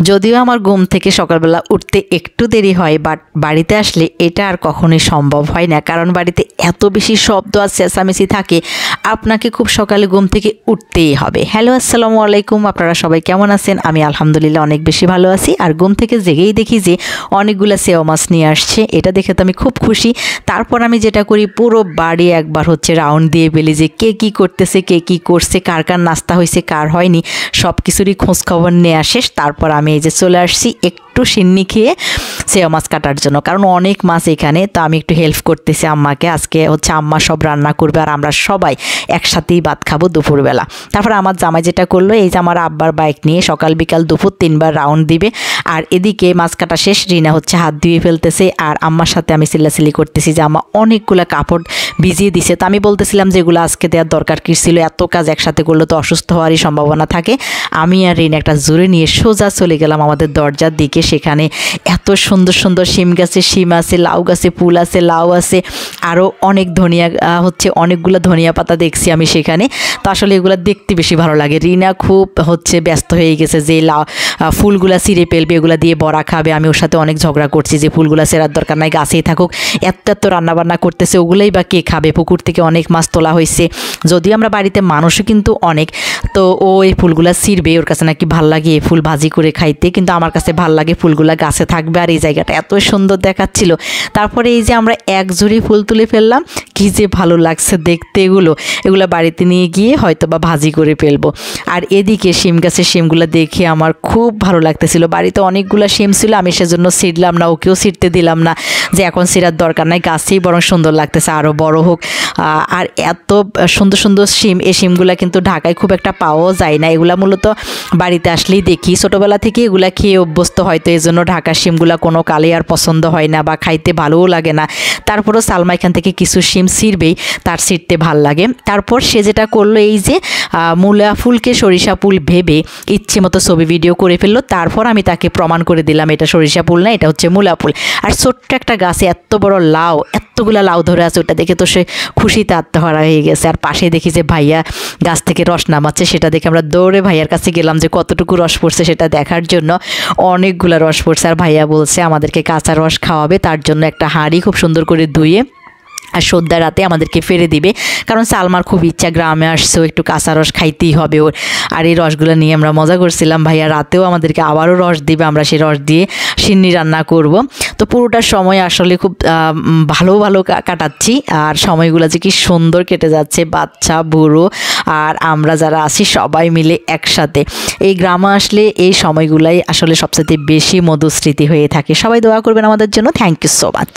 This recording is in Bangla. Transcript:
যদিও আমার ঘুম থেকে সকালবেলা উঠতে একটু দেরি হয়, বাট বাড়িতে আসলে এটা আর কখনোই সম্ভব হয় না, কারণ বাড়িতে এত বেশি শব্দ আর চেঁচামেচি থাকে, আপনাকে খুব সকালে ঘুম থেকে উঠতেই হবে। হ্যালো, আসসালামু আলাইকুম, আপনারা সবাই কেমন আছেন? আমি আলহামদুলিল্লাহ অনেক বেশি ভালো আছি। আর ঘুম থেকে জেগেই দেখি যে অনেকগুলো সেও মাছ নিয়ে আসছে, এটা দেখে তো আমি খুব খুশি। তারপর আমি যেটা করি, পুরো বাড়ি একবার রাউন্ড দিয়ে ফেলি যে কে কী করতেছে, কে কী করছে, কার কার নাস্তা হয়েছে, কার হয়নি, সব কিছুরই খোঁজখবর নেওয়া শেষ। তারপর আমি এই যে চলে আসছি একটু সিন্নি খেয়ে সেও মাছ কাটার জন্য, কারণ অনেক মাছ এখানে। তো আমি একটু হেল্প করতেছি আম্মাকে। আজকে আম্মা সব রান্না করবে আর আমরা সবাই একসাথেই ভাত খাবো দুপুরবেলা। তারপর আমার জামাই যেটা করলো, এই যে আমার আব্বার বাইক নিয়ে সকাল বিকাল দুপুর 3 বার রাউন্ড দিবে। আর এদিকে মাছ কাটা শেষ, রিনা হাত ধুয়ে ফেলতেছে আর আম্মার সাথে আমি চিল্লাচিল্লি করতেছি যে আম্মা অনেকগুলো কাপড় ভিজিয়ে দিছে। তো আমি বলতেছিলাম যে এগুলো আজকে দেওয়ার দরকার কি ছিল, এত কাজ একসাথে করলে তো অসুস্থ হওয়ারই সম্ভাবনা থাকে। আমি আর রিনা একটা জোরে নিয়ে সোজা চলে গেলাম আমাদের দরজার দিকে। সেখানে এত সুন্দর সুন্দর শিম গাছে শিম আছে, লাউ গাছে ফুল আছে, লাউ আছে, আরও অনেক ধনিয়া অনেকগুলো ধনিয়া পাতা দেখছি আমি সেখানে। তো আসলে এগুলো দেখতে বেশি ভালো লাগে। রিনা খুব ব্যস্ত হয়ে গেছে যে ফুলগুলা ছিঁড়ে ফেলবে, এগুলো দিয়ে বড়া খাবে। আমি ওর সাথে অনেক ঝগড়া করছি যে ফুলগুলা ছেঁড়ার দরকার নাই, গাছেই থাকুক, এত রান্নাবান্না করতেছে, ওগুলোই বা কে খাবে? পুকুর থেকে অনেক মাছ তোলা হয়েছে, যদিও আমরা বাড়িতে মানুষও কিন্তু অনেক। তো ও এই ফুলগুলা ছিঁড়বে, ওর কাছে নাকি ভাল লাগে এই ফুল ভাজি করে খাইতে, কিন্তু আমার কাছে ভাল লাগে ফুলগুলা গাছে থাকবে আর এই জায়গাটা এত সুন্দর দেখাচ্ছিল। তারপরে এই যে আমরা এক ঝুড়ি ফুল তুলে ফেললাম, কি যে ভালো লাগছে দেখতে। এগুলো বাড়িতে নিয়ে গিয়ে হয়তো বা ভাজি করে ফেলবো। আর এদিকে শিম গাছের শিমগুলো দেখে আমার খুব ভালো লাগতেছিল। বাড়িতে অনেকগুলো শিম ছিল, আমি সেজন্য ছিঁড়লাম না, ওকেও ছিঁড়তে দিলাম না যে এখন ছিঁড়ার দরকার নাই, গাছেই বরং সুন্দর লাগতেছে, আরও বড় হোক। আর এত সুন্দর সুন্দর শিম, এই শিমগুলা কিন্তু ঢাকায় খুব একটা পাওয়াও যায় না। এগুলা মূলত বাড়িতে আসলেই দেখি, ছোটোবেলা থেকে এগুলা খেয়ে অভ্যস্ত, হয়তো এই জন্য ঢাকার শিমগুলা কোনো কালে আর পছন্দ হয় না বা খাইতে ভালোও লাগে না। তারপরও সালমা এখান থেকে কিছু শিম ছিঁড়বেই, তার ছিঁড়তে ভাল লাগে। তারপর সে যেটা করলো, এই যে মূলা ফুলকে সরিষা ফুল ভেবে ইচ্ছে মতো ছবি ভিডিও করে ফেললো। তারপর আমি তাকে প্রমাণ করে দিলাম এটা সরিষা ফুল না, এটা মূলা ফুল। আর ছোট্ট একটা গাছে এত বড় লাউ, এতগুলা লাউ ধরে আছে, ওটা দেখে তো সে খুশিতে আত্মহারা হয়ে গেছে। আর পাশে দেখি যে ভাইয়া গাছ থেকে রস নামাচ্ছে, সেটা দেখে আমরা দৌড়ে ভাইয়ার কাছে গেলাম যে কতটুকু রস পড়ছে সেটা দেখার জন্য। অনেকগুলা রস পড়ছে আর ভাইয়া বলছে আমাদেরকে কাঁচা রস খাওয়াবে, তার জন্য একটা হাঁড়ি খুব সুন্দর করে ধুয়ে আর সন্ধ্যা রাতে আমাদেরকে ফেরে দিবে, কারণ সালমার খুব ইচ্ছা, গ্রামে আসছেও একটু কাঁচা রস খাইতেই হবে ওর। আর এই রসগুলো নিয়ে আমরা মজা করছিলাম। ভাইয়া রাতেও আমাদেরকে আবারও রস দিবে, আমরা সেই রস দিয়ে সিন্নি রান্না করব। তো পুরোটা সময় আসলে খুব ভালো কাটাচ্ছি, আর সময়গুলো যে কি সুন্দর কেটে যাচ্ছে, বাচ্চা বুড়ো আর আমরা যারা আছি সবাই মিলে একসাথে। এই গ্রামে আসলে এই সময়গুলাই আসলে সবচেয়ে বেশি মধুস্মৃতি হয়ে থাকে। সবাই দোয়া করবেন আমাদের জন্য। Thank you so much.